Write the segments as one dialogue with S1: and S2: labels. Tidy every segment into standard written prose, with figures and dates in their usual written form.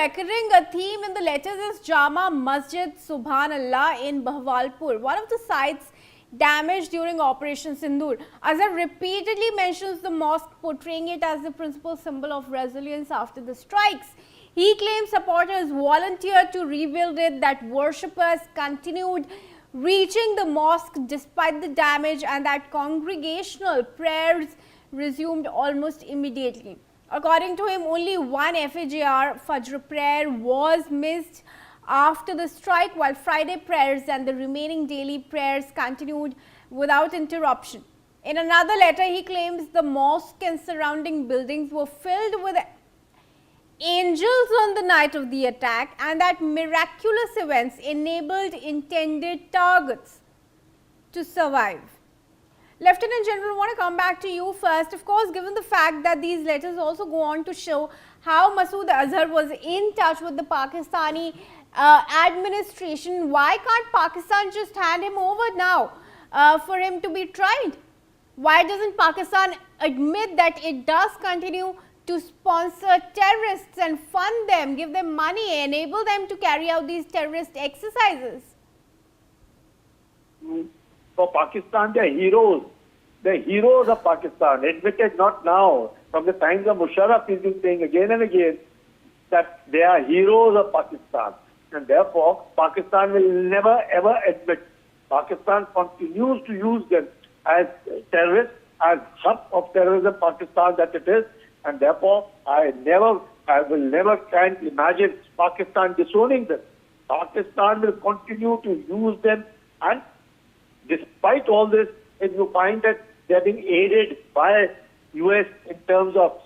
S1: recurring theme in the letters is Jama Masjid Subhanallah in Bahawalpur, one of the sites damaged during Operation Sindoor. Azhar repeatedly mentions the mosque, portraying it as the principal symbol of resilience after the strikes. He claims supporters volunteered to rebuild it, that worshippers continued reaching the mosque despite the damage, and that congregational prayers resumed almost immediately. According to him, only one FAJR Fajr prayer was missed after the strike, while Friday prayers and the remaining daily prayers continued without interruption. In another letter, he claims the mosque and surrounding buildings were filled with angels on the night of the attack, and that miraculous events enabled intended targets to survive. Lieutenant General, I want to come back to you first. Of course, given the fact that these letters also go on to show how Masood Azhar was in touch with the Pakistani administration, why can't Pakistan just hand him over now for him to be tried? Why doesn't Pakistan admit that it does continue to sponsor terrorists and fund them, give them money, enable them to carry out these terrorist exercises?
S2: For Pakistan, they are heroes. The heroes of Pakistan, admitted not now, from the times of Musharraf, he's been saying again and again that they are heroes of Pakistan. And therefore, Pakistan will never ever admit. Pakistan continues to use them as terrorists, as hub of terrorism, Pakistan that it is. And therefore, I will never try and imagine Pakistan disowning them. Pakistan will continue to use them, and despite all this, if you find that they are being aided by US in terms of,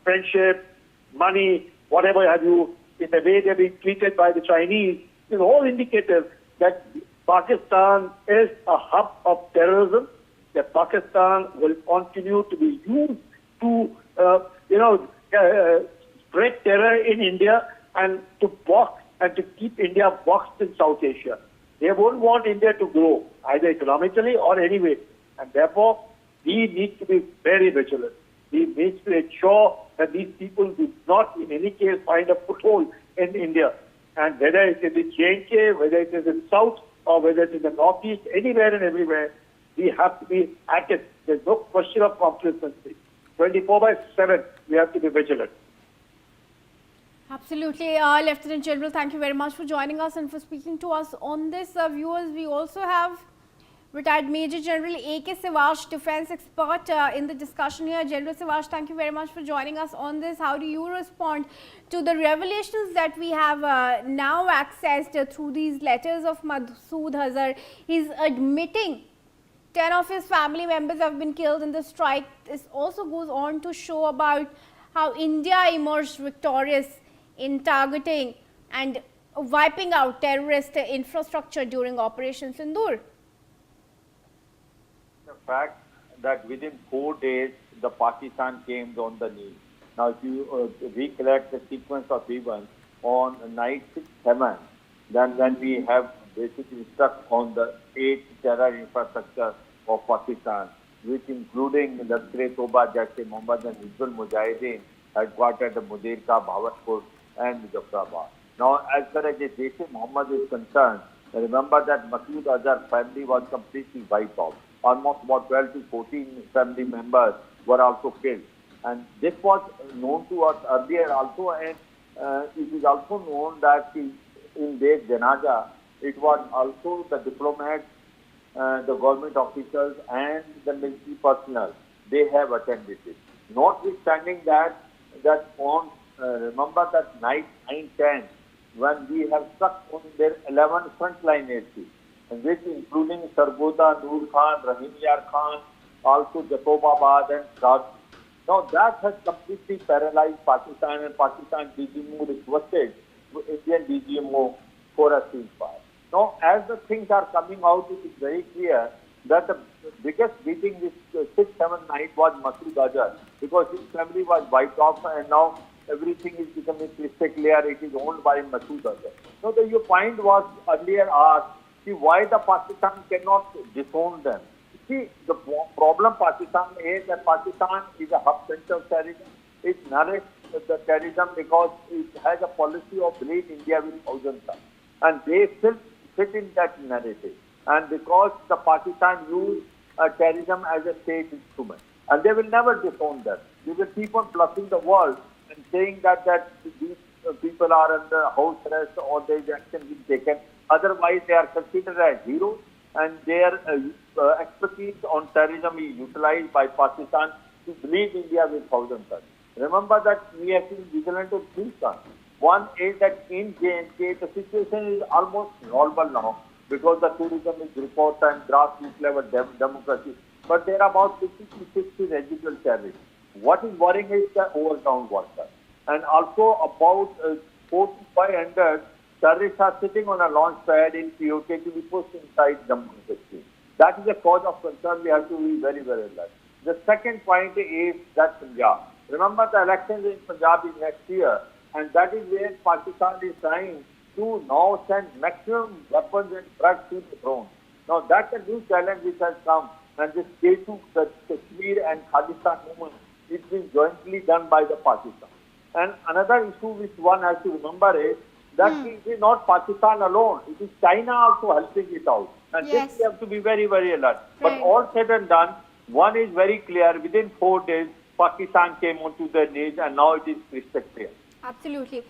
S2: friendship, money, whatever have you, in the way they are being treated by the Chinese, is all indicative that Pakistan is a hub of terrorism, that Pakistan will continue to be used to, spread terror in India and to box and to keep India boxed in South Asia. They won't want India to grow, either economically or any way. And therefore, we need to be very vigilant. We need to ensure that these people do not, in any case, find a foothold in India. And whether it is in J&K, whether it is in South, or whether it is in the Northeast, anywhere and everywhere, we have to be at it. There's no question of complacency. 24/7, we have to be vigilant.
S1: Absolutely. Lieutenant General, thank you very much for joining us and for speaking to us on this. Viewers, we also have retired Major General A.K. Sivash, defense expert, in the discussion here. General Sivash, thank you very much for joining us on this. How do you respond to the revelations that we have now accessed through these letters of Masood Azhar? He's admitting 10 of his family members have been killed in the strike. This also goes on to show about how India emerged victorious in targeting and wiping out terrorist infrastructure during Operation Sindoor.
S3: The fact that within 4 days, the Pakistan came on the knee. Now, if you recollect the sequence of events on night 6-7, then when we have basically struck on the 8 terror infrastructure of Pakistan, which including the Toba, Jaish-e-Mohammed and Hizbul Mujahideen, headquartered at Mudirka, Bhawanpur and Muzaffarabad. Now, as far as the Jaish-e-Mohammed is concerned, remember that Masood Azhar family was completely wiped out. Almost about 12 to 14 family members were also killed. And this was known to us earlier also, and it is also known that in their janaza, it was also the diplomats, the government officials and the military personnel. They have attended it. Notwithstanding that on, remember that night 9-10, when we have struck on their 11 frontline airfields, which including Sargoda, Noor Khan, Rahim Yar Khan, also Jacobabad and Karachi. Now that has completely paralyzed Pakistan, and Pakistan DGMO requested Indian DGMO for a ceasefire. Now, as the things are coming out, it is very clear that the biggest beating this 6-7 night was Masood Azhar, because his family was wiped off, and now everything is becoming crystal clear. It is owned by Masood Azhar. So your point was earlier asked, see why the Pakistan cannot disown them. See, the problem Pakistan is that Pakistan is a hub center of terrorism. Its the terrorism because it has a policy of bleed India with thousand cuts. And they still fit in that narrative. And because the Pakistan used terrorism as a state instrument. And they will never disown that. They will keep on bluffing the world and saying that these people are under house arrest or there is action being taken. Otherwise, they are considered as heroes, and their expertise on terrorism is utilized by Pakistan to bleed India with thousand cuts. Remember that we have been vigilant of three fronts. One is that in J&K, the situation is almost normal now because the tourism is report and grassroots level democracy. But there are about 50 to 60 residual terrorists. What is worrying is the overground workers. And also about 4 to 500 terrorists are sitting on a launch pad in POK to be pushed inside Jammu and Kashmir. That is a cause of concern. We have to be very, very alert. The second point is that Punjab. Remember, the elections in Punjab is next year, and that is where Pakistan is trying to now send maximum weapons and drugs to the throne. Now, that's a new challenge which has come, and this K2, the Kashmir and Khalistan movement, it's been jointly done by the Pakistan. And another issue which one has to remember is that it is not Pakistan alone. It is China also helping it out. And this we have to be very, very alert. But all said and done, one is very clear. Within 4 days, Pakistan came onto their knees, and now it is crystal clear.
S1: Absolutely.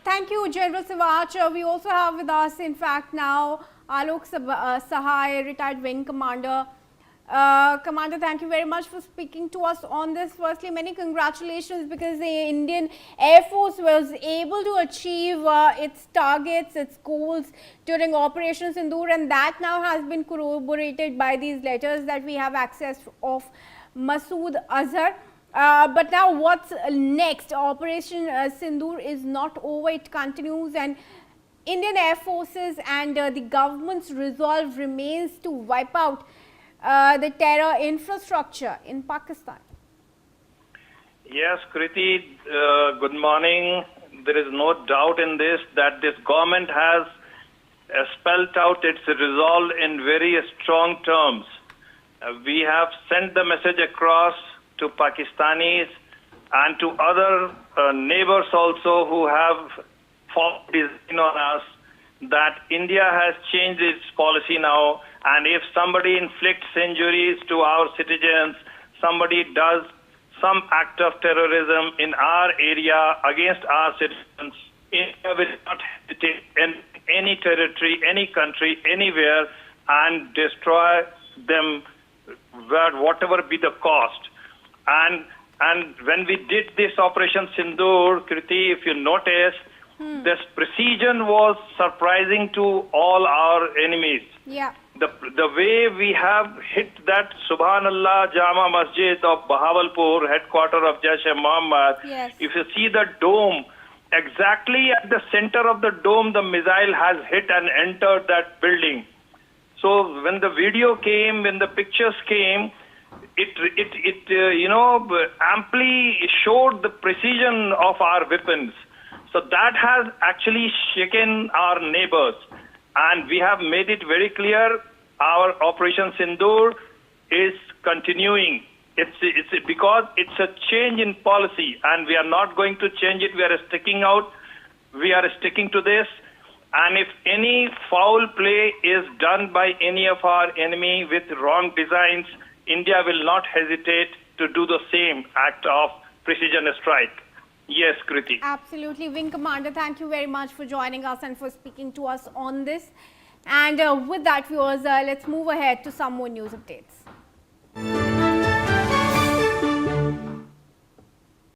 S1: Thank you, General Sivach. We also have with us, in fact, now Alok Sahai, retired Wing Commander. Commander, thank you very much for speaking to us on this. Firstly, many congratulations because the Indian Air Force was able to achieve its targets, its goals during Operation Sindoor, and that now has been corroborated by these letters that we have access of Masood Azhar. But now what's next? Operation Sindoor is not over, it continues, and Indian Air Forces and the government's resolve remains to wipe out the terror infrastructure in Pakistan.
S4: Yes, Kriti, good morning. There is no doubt in this that this government has spelled out its resolve in very strong terms. We have sent the message across to Pakistanis and to other neighbors also who have fought on us that India has changed its policy now, and if somebody inflicts injuries to our citizens, somebody does some act of terrorism in our area against our citizens, India will not hesitate in any territory, any country, anywhere, and destroy them whatever be the cost. And when we did this Operation Sindoor, Kriti, if you notice, this precision was surprising to all our enemies.
S1: Yeah.
S4: The way we have hit that Subhanallah Jama Masjid of Bahawalpur, headquarters of Jaish-e-Mohammed, if you see the dome, exactly at the center of the dome, the missile has hit and entered that building. So when the video came, when the pictures came, it amply showed the precision of our weapons. So that has actually shaken our neighbors, and we have made it very clear our Operation Sindoor is continuing. It's because it's a change in policy, and we are not going to change it. We are sticking out. We are sticking to this. And if any foul play is done by any of our enemy with wrong designs, India will not hesitate to do the same act of precision strike. Yes, Kriti.
S1: Absolutely. Wing Commander, thank you very much for joining us and for speaking to us on this. And with that, viewers, let's move ahead to some more news updates.